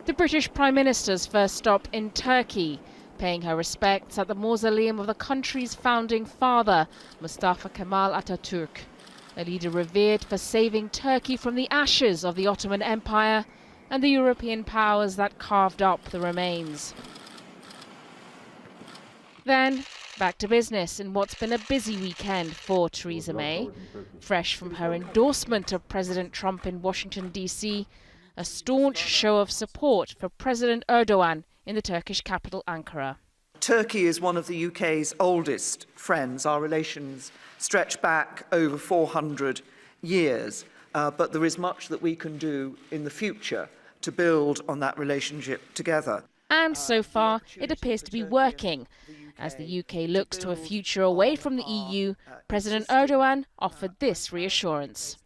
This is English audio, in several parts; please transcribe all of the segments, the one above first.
The British Prime Minister's first stop in Turkey, paying her respects at the mausoleum of the country's founding father, Mustafa Kemal Atatürk, a leader revered for saving Turkey from the ashes of the Ottoman Empire and the European powers that carved up the remains. Then, back to business in what's been a busy weekend for Theresa May. Fresh from her endorsement of President Trump in Washington, D.C., a staunch show of support for President Erdogan in the Turkish capital, Ankara. Turkey is one of the UK's oldest friends. Our relations stretch back over 400 years, but there is much that we can do in the future to build on that relationship together. And so far, it appears to be working. As the UK looks to a future away from the EU, President Erdogan offered this reassurance.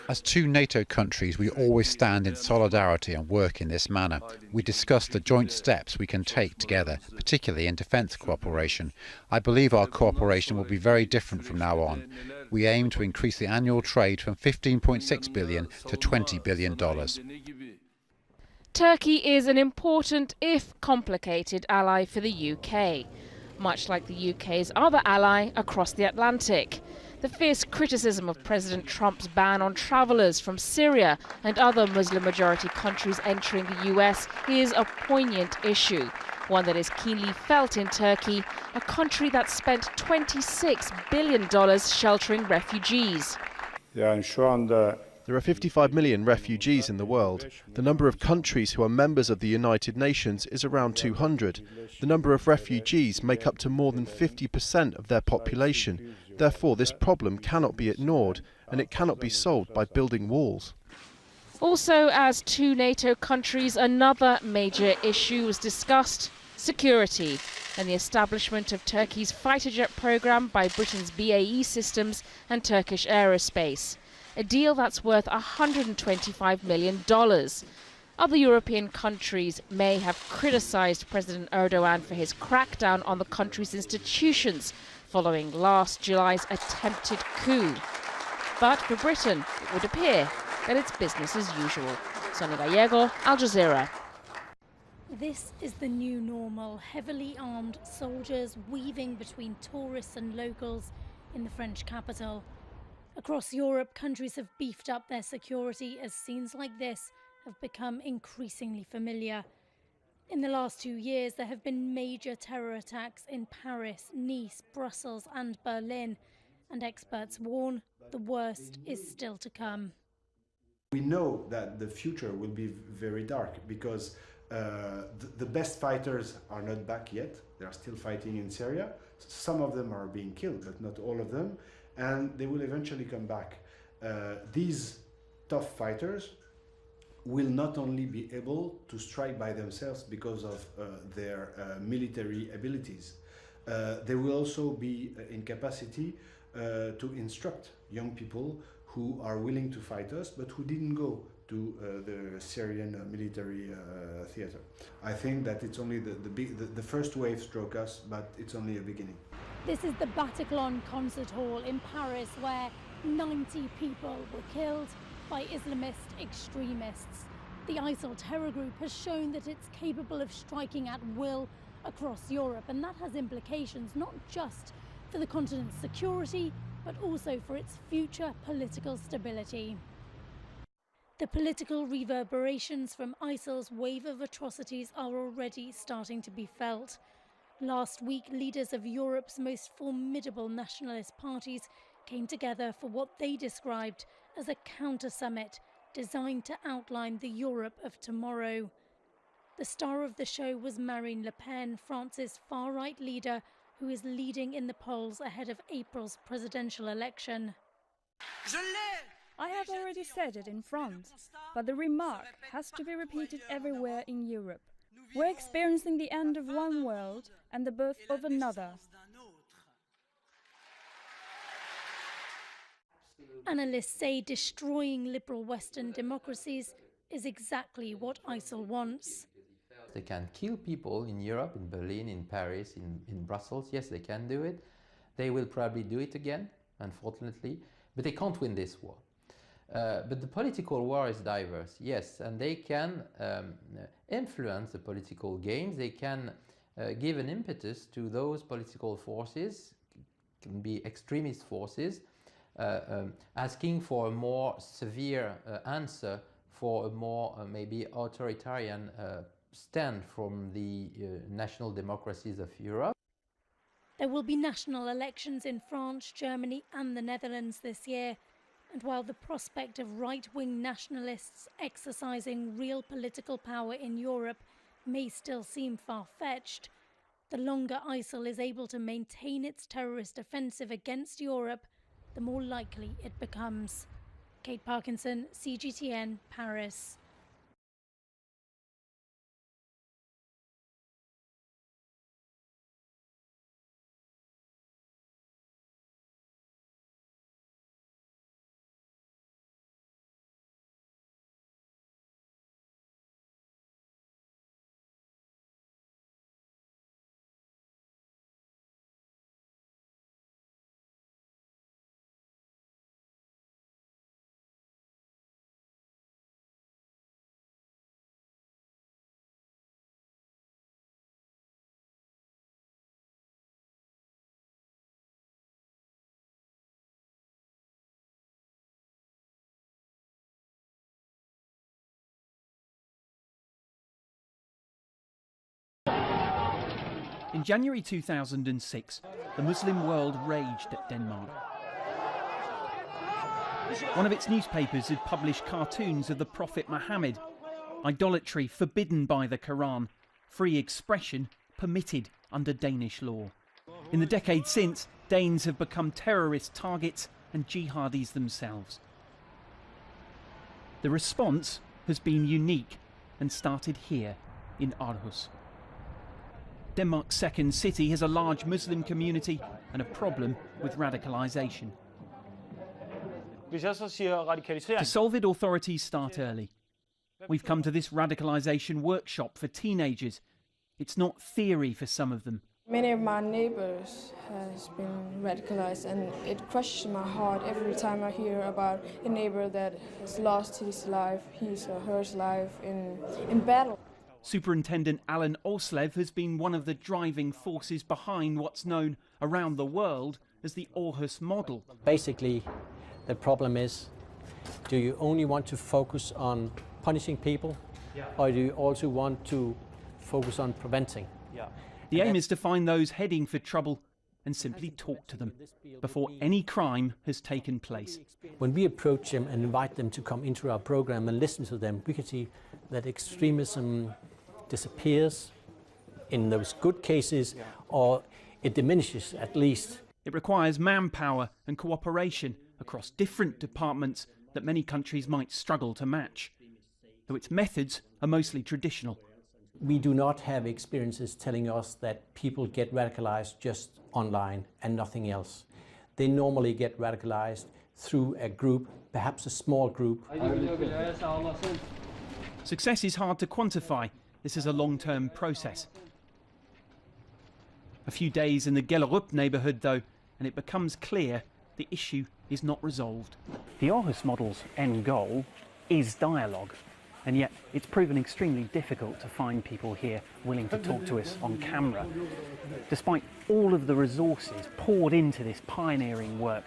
As two NATO countries, we always stand in solidarity and work in this manner. We discuss the joint steps we can take together, particularly in defence cooperation. I believe our cooperation will be very different from now on. We aim to increase the annual trade from $15.6 billion to $20 billion. Turkey is an important, if complicated, ally for the UK, much like the UK's other ally across the Atlantic. The fierce criticism of President Trump's ban on travellers from Syria and other Muslim-majority countries entering the US is a poignant issue, one that is keenly felt in Turkey, a country that spent $26 billion sheltering refugees. There are 55 million refugees in the world. The number of countries who are members of the United Nations is around 200. The number of refugees make up to more than 50% of their population. Therefore, this problem cannot be ignored, and it cannot be solved by building walls. Also, as two NATO countries, another major issue was discussed: security and the establishment of Turkey's fighter jet program by Britain's BAE Systems and Turkish Aerospace. A deal that's worth $125 million. Other European countries may have criticised President Erdogan for his crackdown on the country's institutions following last July's attempted coup. But for Britain, it would appear that it's business as usual. Sonia Gallego, Al Jazeera. This is the new normal, heavily armed soldiers weaving between tourists and locals in the French capital. Across Europe, countries have beefed up their security as scenes like this have become increasingly familiar. In the last 2 years, there have been major terror attacks in Paris, Nice, Brussels and Berlin, and experts warn the worst is still to come. We know that the future will be very dark because the best fighters are not back yet. They are still fighting in Syria. Some of them are being killed, but not all of them, and they will eventually come back. These tough fighters will not only be able to strike by themselves because of their military abilities, they will also be in capacity to instruct young people who are willing to fight us, but who didn't go to the Syrian military theater. I think that it's only the first wave struck us, but it's only a beginning. This is the Bataclan Concert Hall in Paris, where 90 people were killed by Islamist extremists. The ISIL terror group has shown that it's capable of striking at will across Europe, and that has implications not just for the continent's security, but also for its future political stability. The political reverberations from ISIL's wave of atrocities are already starting to be felt. Last week, leaders of Europe's most formidable nationalist parties came together for what they described as a counter-summit designed to outline the Europe of tomorrow. The star of the show was Marine Le Pen, France's far-right leader, who is leading in the polls ahead of April's presidential election. I have already said it in France, but the remark has to be repeated everywhere in Europe. We're experiencing the end of one world and the birth of another. Analysts say destroying liberal Western democracies is exactly what ISIL wants. They can kill people in Europe, in Berlin, in Paris, in Brussels. Yes, they can do it. They will probably do it again, unfortunately, but they can't win this war. But the political war is diverse, yes, and they can influence the political games. They can give an impetus to those political forces, can be extremist forces, asking for a more severe answer, for a more maybe authoritarian stand from the national democracies of Europe. There will be national elections in France, Germany and the Netherlands this year. And while the prospect of right-wing nationalists exercising real political power in Europe may still seem far-fetched, the longer ISIL is able to maintain its terrorist offensive against Europe, the more likely it becomes. Kate Parkinson, CGTN, Paris. In January 2006, the Muslim world raged at Denmark. One of its newspapers had published cartoons of the Prophet Muhammad, idolatry forbidden by the Quran, free expression permitted under Danish law. In the decades since, Danes have become terrorist targets and jihadis themselves. The response has been unique and started here in Aarhus. Denmark's second city has a large Muslim community and a problem with radicalisation. To solve it, authorities start early. We've come to this radicalisation workshop for teenagers. It's not theory for some of them. Many of my neighbours has been radicalised, and it crushes my heart every time I hear about a neighbour that has lost his life, his or her life in battle. Superintendent Alan Oslev has been one of the driving forces behind what's known around the world as the Aarhus model. Basically, the problem is, do you only want to focus on punishing people, or do you also want to focus on preventing? The aim is to find those heading for trouble and simply talk to them before any crime has taken place. When we approach them and invite them to come into our program and listen to them, we can see that extremism disappears in those good cases, or it diminishes at least. It requires manpower and cooperation across different departments that many countries might struggle to match, though its methods are mostly traditional. We do not have experiences telling us that people get radicalized just online and nothing else. They normally get radicalized through a group, perhaps a small group. Success is hard to quantify. This is a long-term process. A few days in the Gellerup neighbourhood though, and it becomes clear the issue is not resolved. The Aarhus model's end goal is dialogue, and yet it's proven extremely difficult to find people here willing to talk to us on camera. Despite all of the resources poured into this pioneering work,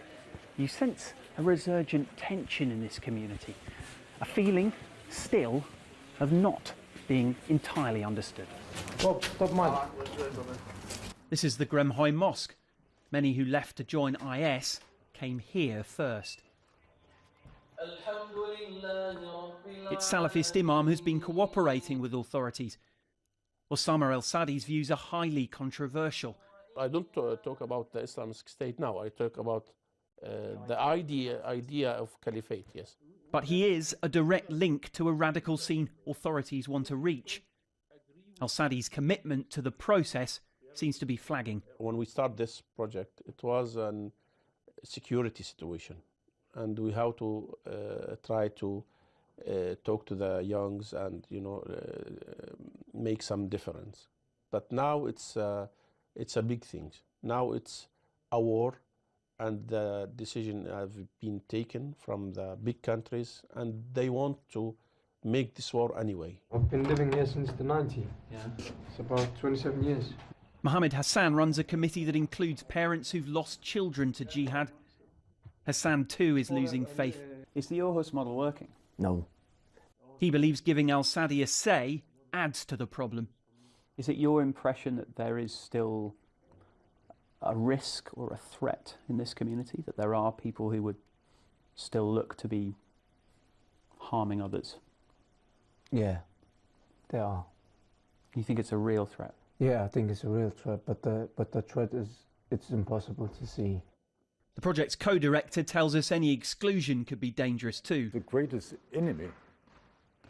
you sense a resurgent tension in this community, a feeling still of not being entirely understood. This is the Gremhoy Mosque. Many who left to join IS came here first. Its Salafist imam who's been cooperating with authorities. Osama el-Sadi's views are highly controversial. I don't talk about the Islamic State now. I talk about the idea of caliphate, yes. But he is a direct link to a radical scene authorities want to reach. Al-Sadi's commitment to the process seems to be flagging. When we start this project, it was a security situation, and we have to try to talk to the youngs and make some difference. But now it's a big thing. Now it's a war, and the decision have been taken from the big countries, and they want to make this war anyway. I've been living here since the 90s. Yeah. It's about 27 years. Mohammed Hassan runs a committee that includes parents who've lost children to jihad. Hassan too is losing faith. Is the Aarhus model working? No. He believes giving al-Sadi a say adds to the problem. Is it your impression that there is still a risk or a threat in this community, that there are people who would still look to be harming others? Yeah, there are. You think it's a real threat? Yeah, I think it's a real threat, but the threat it's impossible to see. The project's co-director tells us any exclusion could be dangerous too. The greatest enemy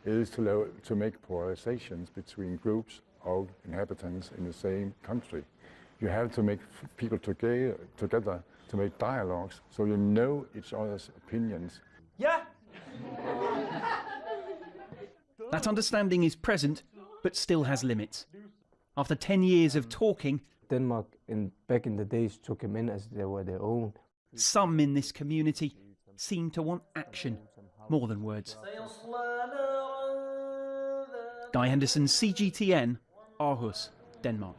is to make polarizations between groups of inhabitants in the same country. You have to make people together to make dialogues, so you know each other's opinions. Yeah. That understanding is present, but still has limits. After 10 years of talking, Denmark back in the days took them in as they were their own. Some in this community seem to want action more than words. Guy Henderson, CGTN, Aarhus, Denmark.